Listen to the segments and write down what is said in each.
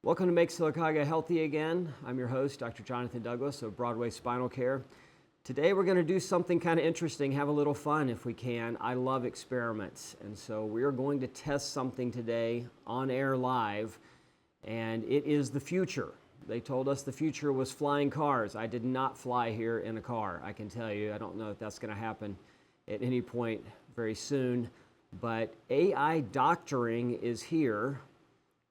Welcome to Make Sylacauga Healthy Again. I'm your host, Dr. Jonathan Douglas of Broadway Spinal Care. Today we're going to do something kind of interesting, have a little fun if we can. I love experiments, and so we're going to test something today on air live, and it is the future. They told us the future was flying cars. I did not fly here in a car, I can tell you. I don't know if that's going to happen at any point very soon, but AI doctoring is here.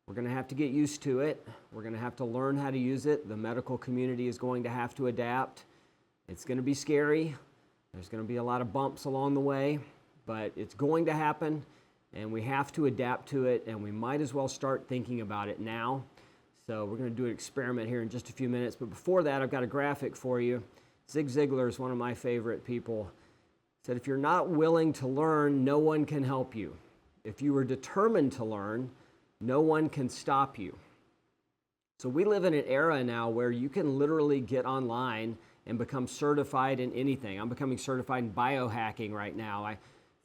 We're going to have to get used to it. We're going to have to learn how to use it. The medical community is going to have to adapt. It's going to be scary. There's going to be a lot of bumps along the way, but it's going to happen, and we have to adapt to it, and we might as well start thinking about it now. So we're going to do an experiment here in just a few minutes, but before that, I've got a graphic for you. Zig Ziglar is one of my favorite people. He said, if you're not willing to learn, no one can help you. If you are determined to learn, no one can stop you. So we live in an era now where you can literally get online and become certified in anything. I'm becoming certified in biohacking right now. I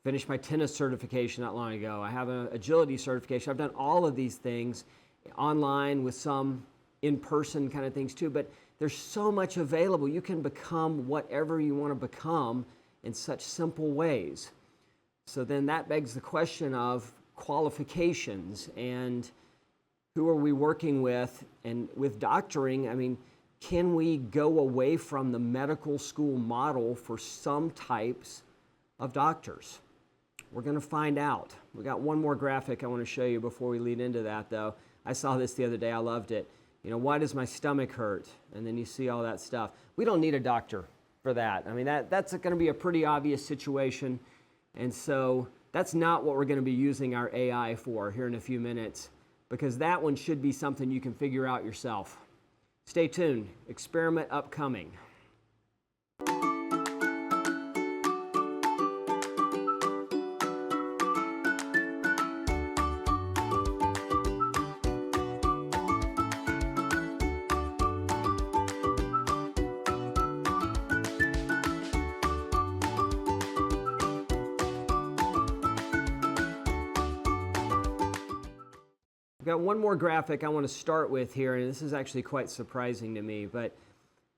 finished my tennis certification not long ago. I have an agility certification. I've done all of these things online with some in-person kind of things too, but there's so much available. You can become whatever you want to become in such simple ways. So then that begs the question of qualifications and who are we working with, and with doctoring, I mean, can we go away from the medical school model for some types of doctors? We're going to find out. We got one more graphic I want to show you before we lead into that, though. I saw this the other day. I loved it. You know, why does my stomach hurt? And then you see all that stuff. We don't need a doctor for that. I mean, that's going to be a pretty obvious situation, and so that's not what we're going to be using our AI for here in a few minutes, because that one should be something you can figure out yourself. Stay tuned. Experiment upcoming. I've got one more graphic I want to start with here, and this is actually quite surprising to me, but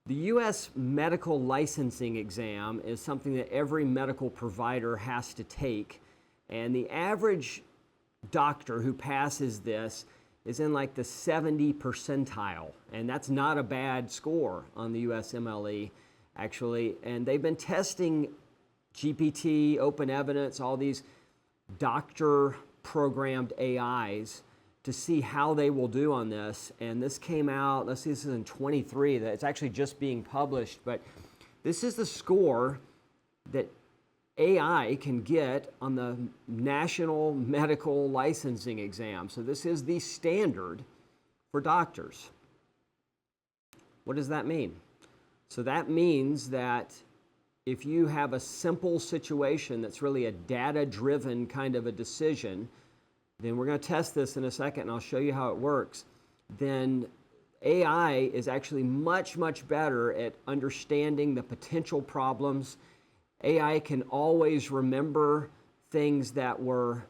the U.S. medical licensing exam is something that every medical provider has to take, and the average doctor who passes this is in like the 70 percentile, and that's not a bad score on the USMLE, actually, and they've been testing GPT, open evidence, all these doctor-programmed AIs to see how they will do on this. And this came out, let's see, this is in 23, that it's actually just being published, but this is the score that AI can get on the National Medical Licensing Exam. So this is the standard for doctors. What does that mean? So that means that if you have a simple situation that's really a data-driven kind of a decision, then we're going to test this in a second, and I'll show you how it works. Then AI is actually much, much better at understanding the potential problems. AI can always remember things that were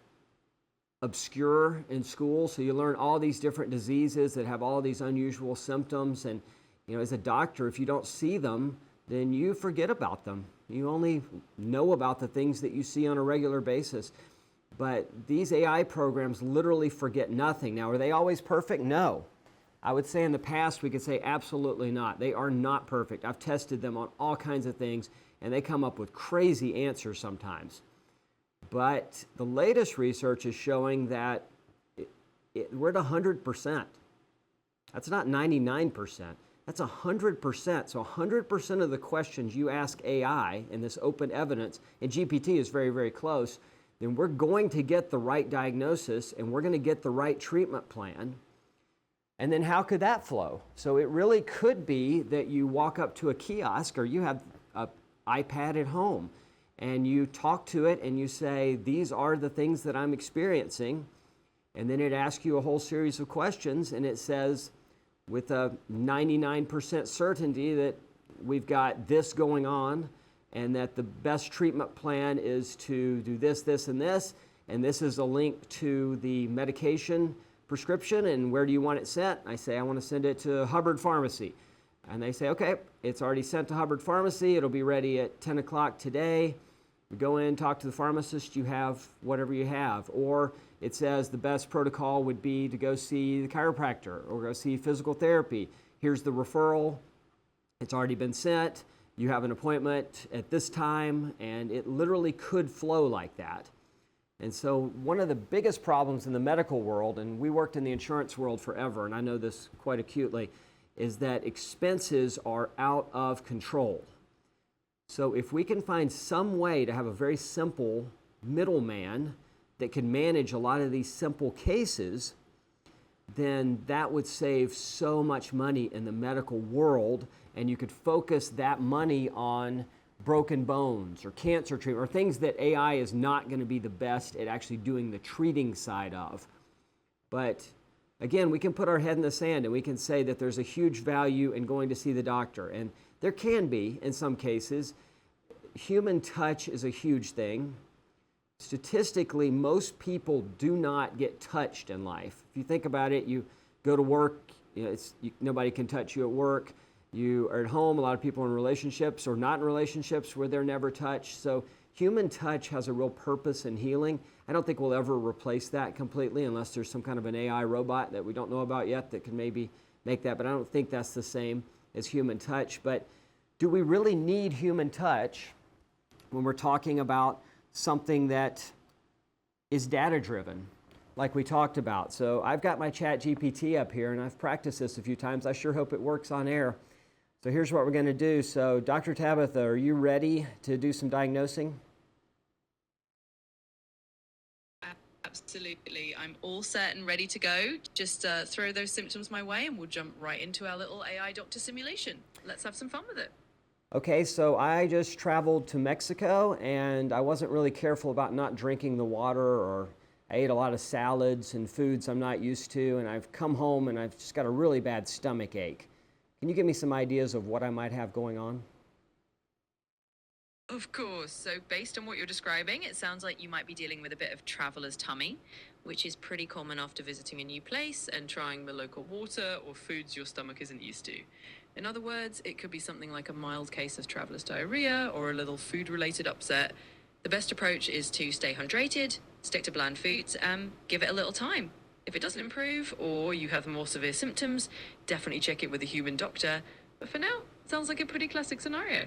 obscure in school. So you learn all these different diseases that have all these unusual symptoms. And you know, as a doctor, if you don't see them, then you forget about them. You only know about the things that you see on a regular basis. But these AI programs literally forget nothing. Now, are they always perfect? No. I would say in the past we could say absolutely not. They are not perfect. I've tested them on all kinds of things, and they come up with crazy answers sometimes. But the latest research is showing that we're at 100%. That's not 99%. That's 100%. So 100% of the questions you ask AI in this open evidence, and GPT is very, very close, then we're going to get the right diagnosis and we're going to get the right treatment plan. And then how could that flow? So it really could be that you walk up to a kiosk, or you have an iPad at home, and you talk to it and you say, these are the things that I'm experiencing. And then it asks you a whole series of questions, and it says with a 99% certainty that we've got this going on, and that the best treatment plan is to do this, this, and this is a link to the medication prescription, and where do you want it sent? I say, I want to send it to Hubbard Pharmacy. And they say, okay, it's already sent to Hubbard Pharmacy. It'll be ready at 10 o'clock today. You go in, talk to the pharmacist, you have whatever you have. Or it says the best protocol would be to go see the chiropractor or go see physical therapy. Here's the referral. It's already been sent. You have an appointment at this time, and it literally could flow like that. And so one of the biggest problems in the medical world, and we worked in the insurance world forever, and I know this quite acutely, is that expenses are out of control. So if we can find some way to have a very simple middleman that can manage a lot of these simple cases, then that would save so much money in the medical world, and you could focus that money on broken bones or cancer treatment or things that AI is not going to be the best at actually doing the treating side of. But again, we can put our head in the sand and we can say that there's a huge value in going to see the doctor. And there can be, in some cases. Human touch is a huge thing. Statistically, most people do not get touched in life. If you think about it, you go to work, nobody can touch you at work. You are at home, a lot of people are in relationships or not in relationships where they're never touched. So human touch has a real purpose in healing. I don't think we'll ever replace that completely unless there's some kind of an AI robot that we don't know about yet that can maybe make that, but I don't think that's the same as human touch. But do we really need human touch when we're talking about something that is data-driven, like we talked about? So I've got my Chat GPT up here, and I've practiced this a few times. I sure hope it works on air. So here's what we're going to do. So Dr. Tabitha, are you ready to do some diagnosing? Absolutely. I'm all set and ready to go. Just throw those symptoms my way and we'll jump right into our little AI doctor simulation. Let's have some fun with it. Okay, so I just traveled to Mexico and I wasn't really careful about not drinking the water, or I ate a lot of salads and foods I'm not used to, and I've come home and I've just got a really bad stomach ache. Can you give me some ideas of what I might have going on? Of course. So based on what you're describing, it sounds like you might be dealing with a bit of traveler's tummy, which is pretty common after visiting a new place and trying the local water or foods your stomach isn't used to. In other words, it could be something like a mild case of traveler's diarrhea or a little food-related upset. The best approach is to stay hydrated, stick to bland foods, and give it a little time. If it doesn't improve or you have more severe symptoms, definitely check it with a human doctor. But for now, it sounds like a pretty classic scenario.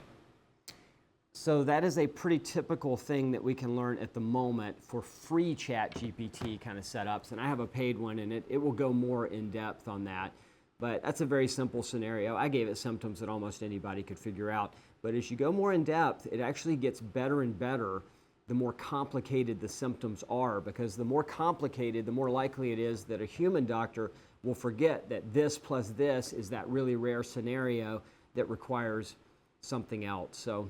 So that is a pretty typical thing that we can learn at the moment for free Chat GPT kind of setups. And I have a paid one, and it will go more in depth on that. But that's a very simple scenario. I gave it symptoms that almost anybody could figure out. But as you go more in depth, it actually gets better and better the more complicated the symptoms are, because the more complicated, the more likely it is that a human doctor will forget that this plus this is that really rare scenario that requires something else. So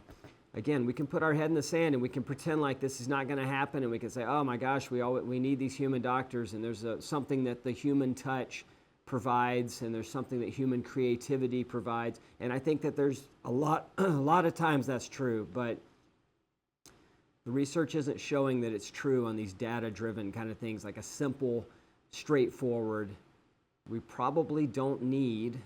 again, we can put our head in the sand and we can pretend like this is not going to happen, and we can say, oh my gosh, we need these human doctors, and there's something that the human touch provides, and there's something that human creativity provides. And I think that there's a lot of times that's true, but the research isn't showing that it's true on these data-driven kind of things, like a simple, straightforward. We probably don't need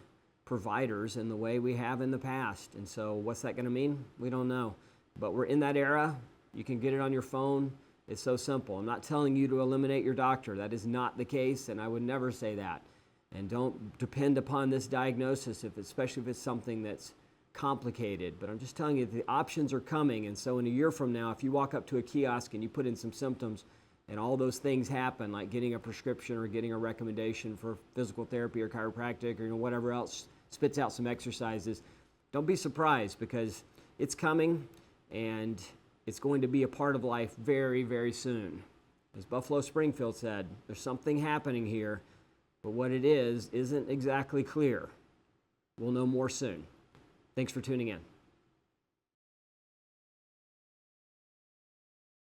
providers in the way we have in the past. And so what's that going to mean? We don't know. But we're in that era. You can get it on your phone. It's so simple. I'm not telling you to eliminate your doctor. That is not the case, and I would never say that. And don't depend upon this diagnosis, especially if it's something that's complicated. But I'm just telling you, the options are coming. And so in a year from now, if you walk up to a kiosk and you put in some symptoms and all those things happen, like getting a prescription or getting a recommendation for physical therapy or chiropractic or whatever else, spits out some exercises, don't be surprised, because it's coming and it's going to be a part of life very, very soon. As Buffalo Springfield said, there's something happening here, but what it is isn't exactly clear. We'll know more soon. Thanks for tuning in.